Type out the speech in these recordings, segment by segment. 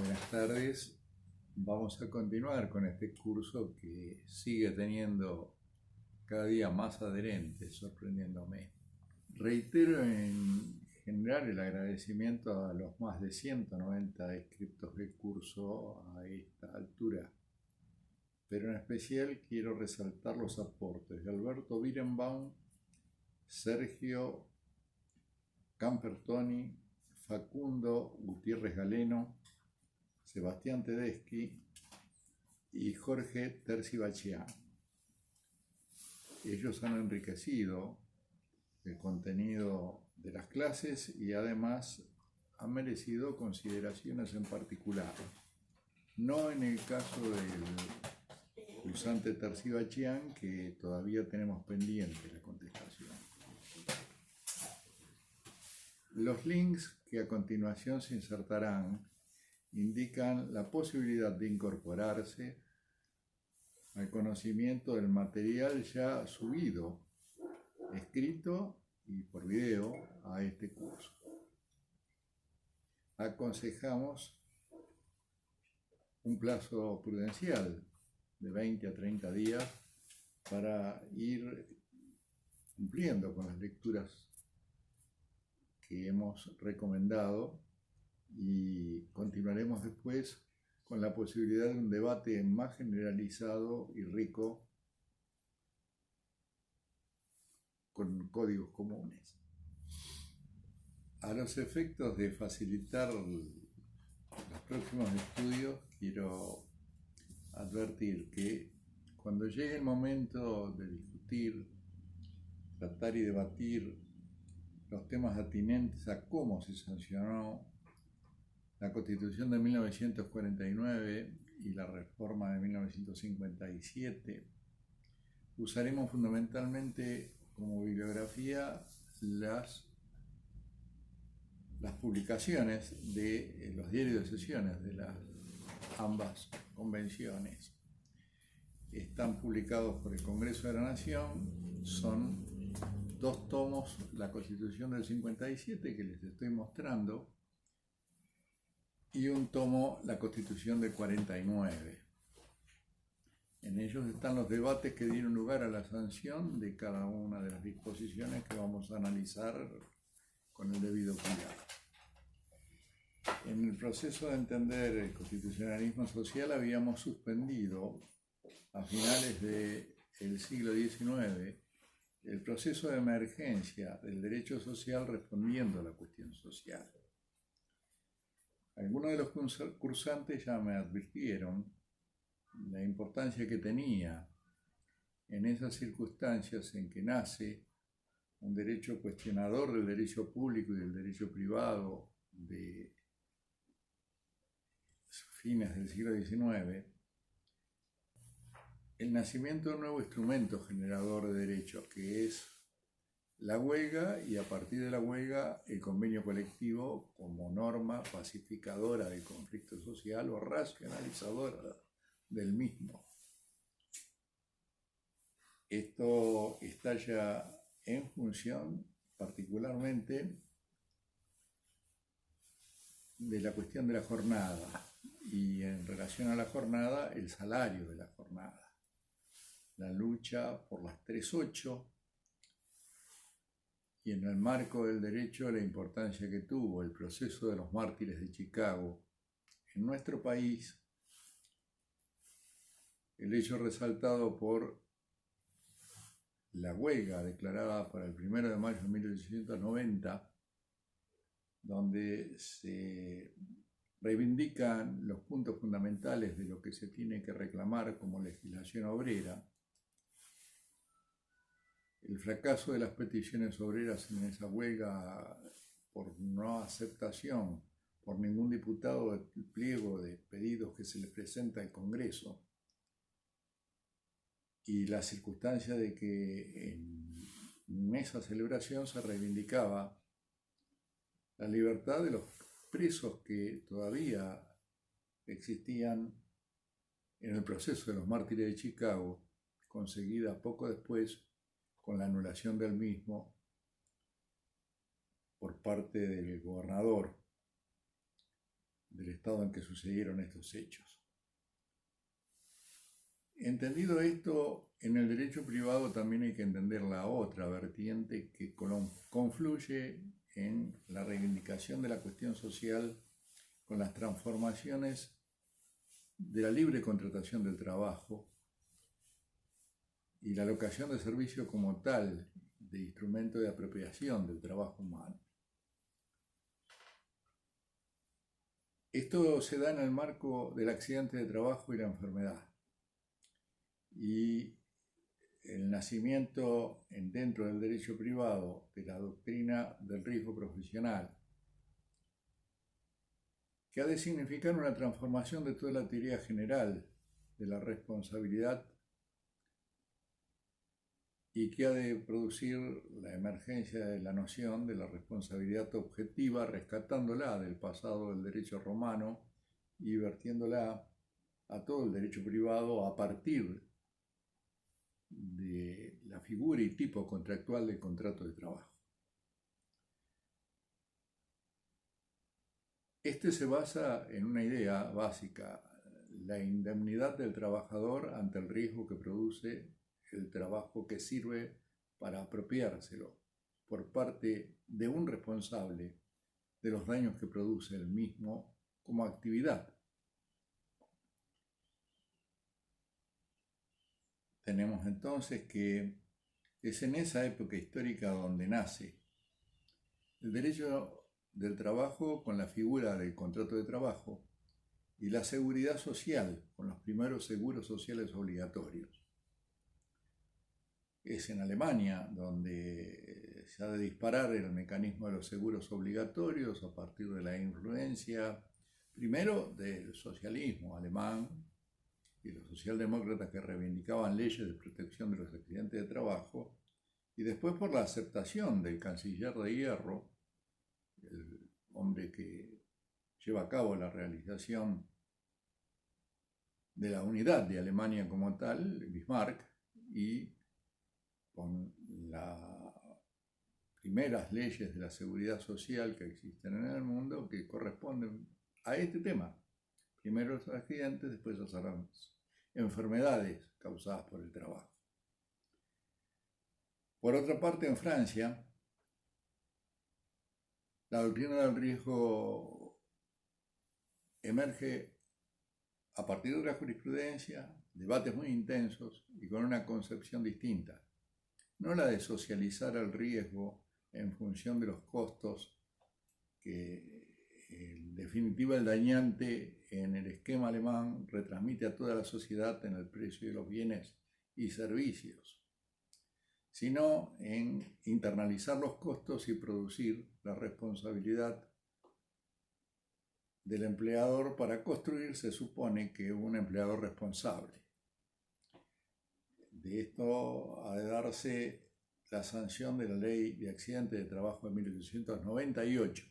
Buenas tardes. Vamos a continuar con este curso que sigue teniendo cada día más adherentes, sorprendiéndome. Reitero en general el agradecimiento a los más de 190 inscriptos del curso a esta altura, pero en especial quiero resaltar los aportes de Alberto Birenbaum, Sergio Campertoni, Facundo Gutiérrez Galeno, Sebastián Tedeschi y Jorge Terzibachian. Ellos han enriquecido el contenido de las clases y además han merecido consideraciones en particular. No en el caso del cursante Terzibachian, que todavía tenemos pendiente la contestación. Los links que a continuación se insertarán indican la posibilidad de incorporarse al conocimiento del material ya subido, escrito y por video a este curso. Aconsejamos un plazo prudencial de 20 a 30 días para ir cumpliendo con las lecturas que hemos recomendado y continuaremos después con la posibilidad de un debate más generalizado y rico con códigos comunes. A los efectos de facilitar los próximos estudios, quiero advertir que cuando llegue el momento de discutir, tratar y debatir los temas atinentes a cómo se sancionó la Constitución de 1949 y la reforma de 1957, usaremos fundamentalmente como bibliografía las publicaciones de los diarios de sesiones de las ambas convenciones. Están publicados por el Congreso de la Nación, son 2 tomos, la Constitución del 57 que les estoy mostrando, y un tomo, la Constitución del 49. En ellos están los debates que dieron lugar a la sanción de cada una de las disposiciones que vamos a analizar con el debido cuidado. En el proceso de entender el constitucionalismo social habíamos suspendido a finales del siglo XIX el proceso de emergencia del derecho social respondiendo a la cuestión social. Algunos de los cursantes ya me advirtieron la importancia que tenía en esas circunstancias en que nace un derecho cuestionador del derecho público y del derecho privado de fines del siglo XIX, el nacimiento de un nuevo instrumento generador de derechos, que es la huelga, y a partir de la huelga el convenio colectivo como norma pacificadora del conflicto social o racionalizadora del mismo. Esto está ya en función particularmente de la cuestión de la jornada y en relación a la jornada el salario de la jornada, la lucha por las 3/8 y en el marco del derecho la importancia que tuvo el proceso de los mártires de Chicago en nuestro país, el hecho resaltado por la huelga declarada para el 1 de mayo de 1890, donde se reivindican los puntos fundamentales de lo que se tiene que reclamar como legislación obrera, el fracaso de las peticiones obreras en esa huelga por no aceptación por ningún diputado del pliego de pedidos que se le presenta al Congreso, y la circunstancia de que en esa celebración se reivindicaba la libertad de los presos que todavía existían en el proceso de los mártires de Chicago, conseguida poco después con la anulación del mismo por parte del gobernador del estado en que sucedieron estos hechos. Entendido esto, en el derecho privado también hay que entender la otra vertiente que confluye en la reivindicación de la cuestión social con las transformaciones de la libre contratación del trabajo y la locación de servicio como tal de instrumento de apropiación del trabajo humano. Esto se da en el marco del accidente de trabajo y la enfermedad. Y el nacimiento dentro del derecho privado de la doctrina del riesgo profesional, que ha de significar una transformación de toda la teoría general de la responsabilidad y que ha de producir la emergencia de la noción de la responsabilidad objetiva, rescatándola del pasado del derecho romano y vertiéndola a todo el derecho privado a partir de la figura y tipo contractual del contrato de trabajo. Este se basa en una idea básica, la indemnidad del trabajador ante el riesgo que produce el trabajo que sirve para apropiárselo por parte de un responsable de los daños que produce el mismo como actividad. Tenemos entonces que es en esa época histórica donde nace el derecho del trabajo con la figura del contrato de trabajo y la seguridad social con los primeros seguros sociales obligatorios. Es en Alemania donde se ha de disparar el mecanismo de los seguros obligatorios a partir de la influencia, primero del socialismo alemán y los socialdemócratas que reivindicaban leyes de protección de los accidentes de trabajo, y después por la aceptación del canciller de hierro, el hombre que lleva a cabo la realización de la unidad de Alemania como tal, Bismarck, y con las primeras leyes de la seguridad social que existen en el mundo que corresponden a este tema. Primero los accidentes, después las enfermedades causadas por el trabajo. Por otra parte, en Francia, la doctrina del riesgo emerge a partir de la jurisprudencia, debates muy intensos y con una concepción distinta. No la de socializar el riesgo en función de los costos que en definitiva el dañante en el esquema alemán retransmite a toda la sociedad en el precio de los bienes y servicios, sino en internalizar los costos y producir la responsabilidad del empleador para construir, se supone, que un empleador responsable. De esto ha de darse la sanción de la Ley de Accidentes de Trabajo de 1898.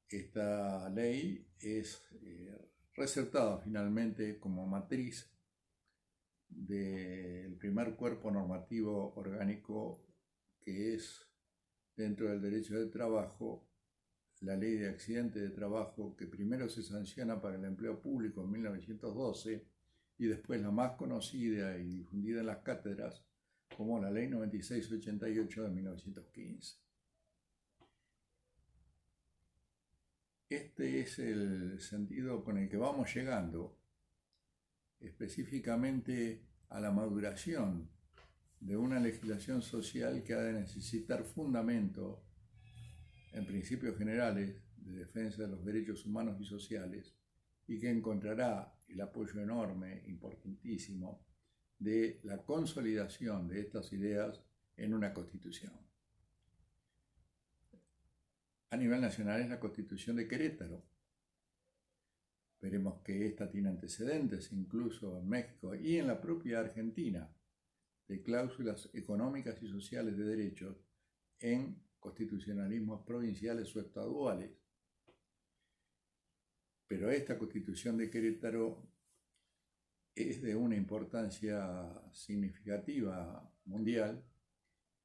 Esta ley es receptada finalmente como matriz del primer cuerpo normativo orgánico que es, dentro del derecho del trabajo, la Ley de Accidentes de Trabajo, que primero se sanciona para el empleo público en 1912 y después la más conocida y difundida en las cátedras como la Ley 9688 de 1915. Este es el sentido con el que vamos llegando específicamente a la maduración de una legislación social que ha de necesitar fundamento en principios generales de defensa de los derechos humanos y sociales y que encontrará el apoyo enorme, importantísimo, de la consolidación de estas ideas en una constitución. A nivel nacional es la Constitución de Querétaro. Veremos que esta tiene antecedentes incluso en México y en la propia Argentina de cláusulas económicas y sociales de derechos en constitucionalismos provinciales o estaduales. Pero esta Constitución de Querétaro es de una importancia significativa mundial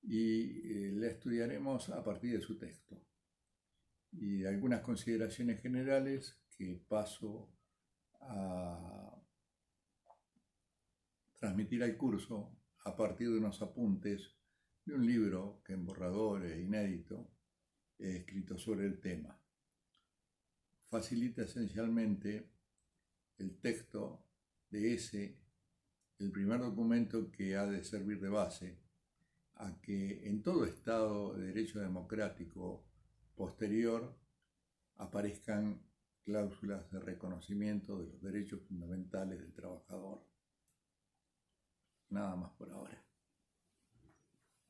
y la estudiaremos a partir de su texto. y algunas consideraciones generales que paso a transmitir al curso a partir de unos apuntes de un libro que en borrador e inédito he escrito sobre el tema. Facilita esencialmente el texto de el primer documento que ha de servir de base a que en todo Estado de Derecho democrático posterior aparezcan cláusulas de reconocimiento de los derechos fundamentales del trabajador. Nada más por ahora.